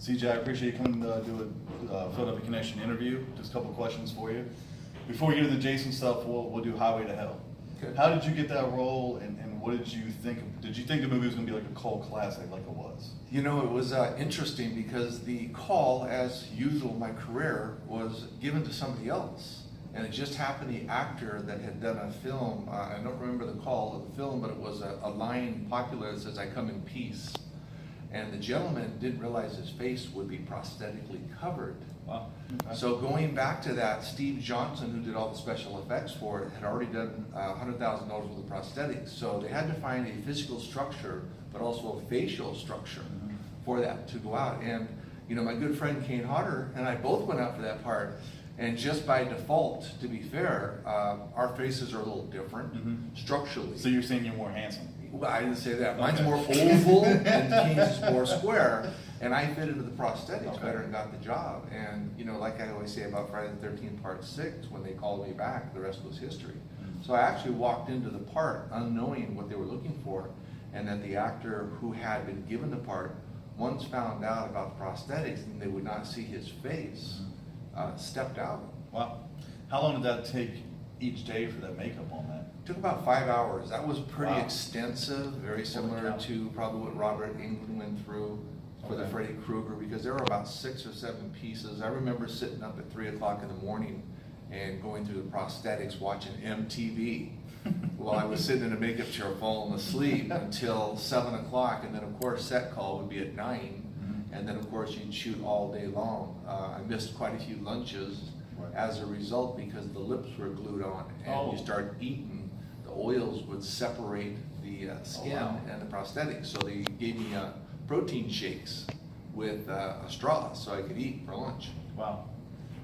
CJ, I appreciate you coming to do a Philadelphia Connection interview. Just a couple questions for you. Before we get into the Jason stuff, we'll do Highway to Hell. Okay. How did you get that role, and what did you think? Did you think the movie was going to be like a cult classic like it was? You know, it was interesting because the call, as usual in my career, was given to somebody else. And it just happened the actor that had done a film, I don't remember the call of the film, but it was a line popular that says, "I come in peace." And the gentleman didn't realize his face would be prosthetically covered. Wow. Okay. So going back to that, Steve Johnson, who did all the special effects for it, had already done $100,000 worth of prosthetics. So they had to find a physical structure, but also a facial structure for that to go out. And you know, my good friend Kane Hodder and I both went out for that part. And just by default, to be fair, our faces are a little different structurally. So you're saying you're more handsome? Well, I didn't say that. Mine's Okay. more oval and Kane's is more square. And I fit into the prosthetics Okay. better and got the job. And you know, like I always say about Friday the 13th Part 6, when they called me back, the rest was history. So I actually walked into the part unknowing what they were looking for, and that the actor who had been given the part, once found out about the prosthetics and they would not see his face, stepped out. Wow. How long did that take each day for that makeup on that? Took about 5 hours. That was pretty Wow. extensive, very similar cow. to probably what Robert Englund went through for the Okay. Freddy Krueger, because there were about 6 or 7 pieces. I remember sitting up at 3 o'clock in the morning and going through the prosthetics, watching MTV while I was sitting in a makeup chair falling asleep until 7 o'clock. And then of course set call would be at 9. And then of course you'd shoot all day long. I missed quite a few lunches Right. as a result because the lips were glued on, and Oh. you start eating, the oils would separate the skin wow. and the prosthetics. So they gave me protein shakes with a straw so I could eat for lunch. Wow.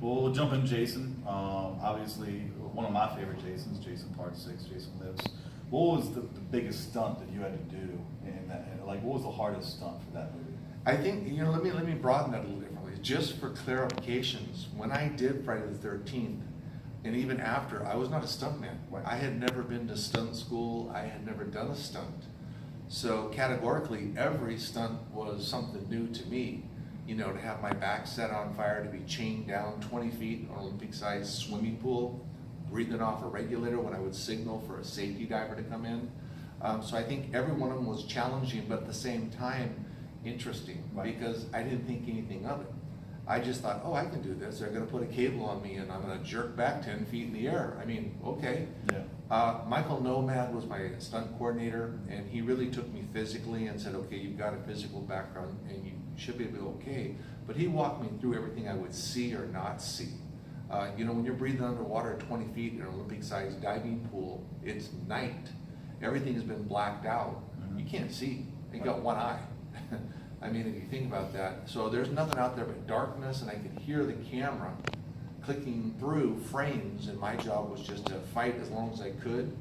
Well, we'll jump in Jason. Obviously, one of my favorite Jasons, Jason Part 6, Jason Lives. What was the biggest stunt that you had to do in that? Like, what was the hardest stunt for that movie? I think, you know, let me broaden that a little differently. Just for clarifications, when I did Friday the 13th, and even after, I was not a stuntman. Right. I had never been to stunt school. I had never done a stunt. So categorically, every stunt was something new to me. You know, to have my back set on fire, to be chained down 20 feet on an Olympic-sized swimming pool, breathing off a regulator when I would signal for a safety diver to come in. So I think every one of them was challenging, but at the same time, interesting, Right. because I didn't think anything of it. I just thought, oh, I can do this. They're gonna put a cable on me and I'm gonna jerk back 10 feet in the air. I mean, okay. Yeah. Michael Nomad was my stunt coordinator, and he really took me physically and said, okay, you've got a physical background and you should be able to be okay. But he walked me through everything I would see or not see. You know, when you're breathing underwater at 20 feet in an Olympic-sized diving pool, it's night. Everything has been blacked out. You can't see. You got one eye. I mean, if you think about that. So there's nothing out there but darkness, and I could hear the camera clicking through frames, and my job was just to fight as long as I could,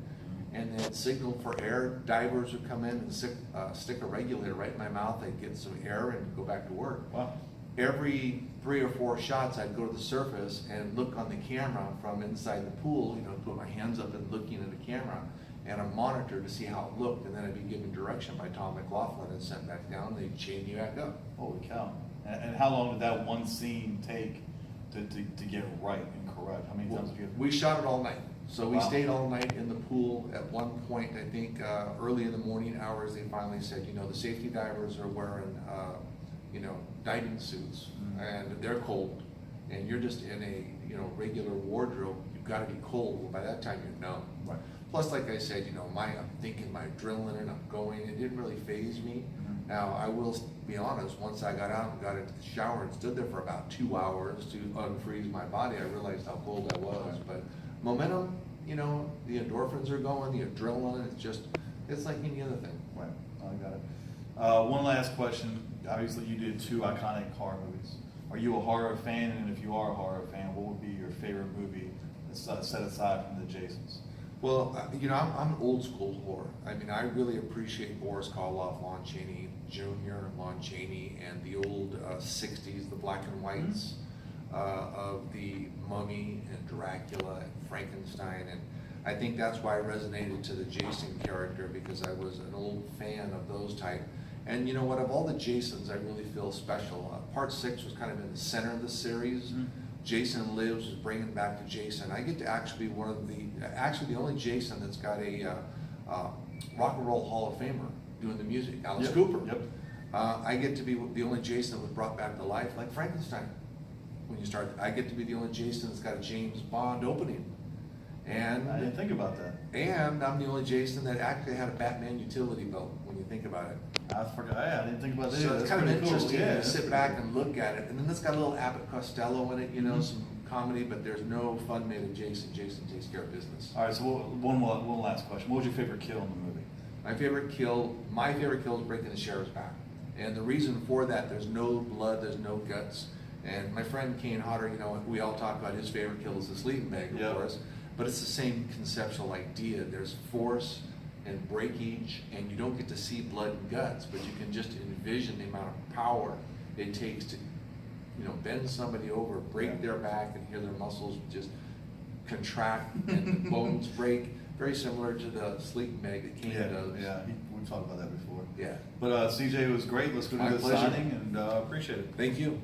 and then signal for air. Divers would come in and stick a regulator right in my mouth. I'd get some air and go back to work. Wow. Every 3 or 4 shots, I'd go to the surface and look on the camera from inside the pool, you know, put my hands up and looking at the camera, and a monitor to see how it looked, and then I'd be given direction by Tom McLaughlin and sent back down, and they'd chain you back up. Holy cow. And how long did that one scene take to get right and correct? How many times did you have? We shot it all night. So we Wow. stayed all night in the pool. At one point, I think early in the morning hours, they finally said, you know, the safety divers are wearing, you know, diving suits, and they're cold, and you're just in a, you know, regular wardrobe. You've got to be cold. Well, by that time, you're numb. Right. Plus, like I said, you know, I'm thinking my adrenaline and I'm going. It didn't really faze me. Now, I will be honest, once I got out and got into the shower and stood there for about 2 hours to unfreeze my body, I realized how cold I was. But momentum, you know, the endorphins are going, the adrenaline, it's like any other thing. Right. I got it. One last question. Obviously, you did 2 iconic horror movies. Are you a horror fan? And if you are a horror fan, what would be your favorite movie that's set aside from the Jasons? Well, you know, I'm old school horror. I mean, I really appreciate Boris Karloff, Lon Chaney Jr., Lon Chaney, and the old 60s, the black and whites of the Mummy and Dracula and Frankenstein. And I think that's why I resonated to the Jason character, because I was an old fan of those type. And you know what, of all the Jasons, I really feel special. Part 6 was kind of in the center of the series. Mhm. Jason Lives is bringing back to Jason. I get to actually be actually the only Jason that's got a Rock and Roll Hall of Famer doing the music, Alice Yep, Cooper. yep. I get to be the only Jason that was brought back to life, like Frankenstein. When you start, I get to be the only Jason that's got a James Bond opening. And I didn't think about that. and I'm the only Jason that actually had a Batman utility belt, when you think about it. I forgot, yeah, I didn't think about that. So either. it's That's kind of pretty cool. interesting Yeah, to that's sit pretty back cool. and look at it. And then it's got a little Abbott Costello in it, you know, Mhm. some comedy, but there's no fun made of Jason. Jason takes care of business. All right, so one last question. What was your favorite kill in the movie? My favorite kill is breaking the sheriff's back. And the reason for that, there's no blood, there's no guts. And my friend Kane Hodder, you know, we all talk about his favorite kill is the sleeping bag, of Yep. course. But it's the same conceptual idea. There's force and breakage, and you don't get to see blood and guts, but you can just envision the amount of power it takes to, you know, bend somebody over, break Yeah. their back, and hear their muscles just contract and the bones break. Very similar to the sleeping bag that Kane does. Yeah, we've talked about that before. Yeah. But CJ, it was great. Let's go do My the pleasure. signing and appreciate it. Thank you.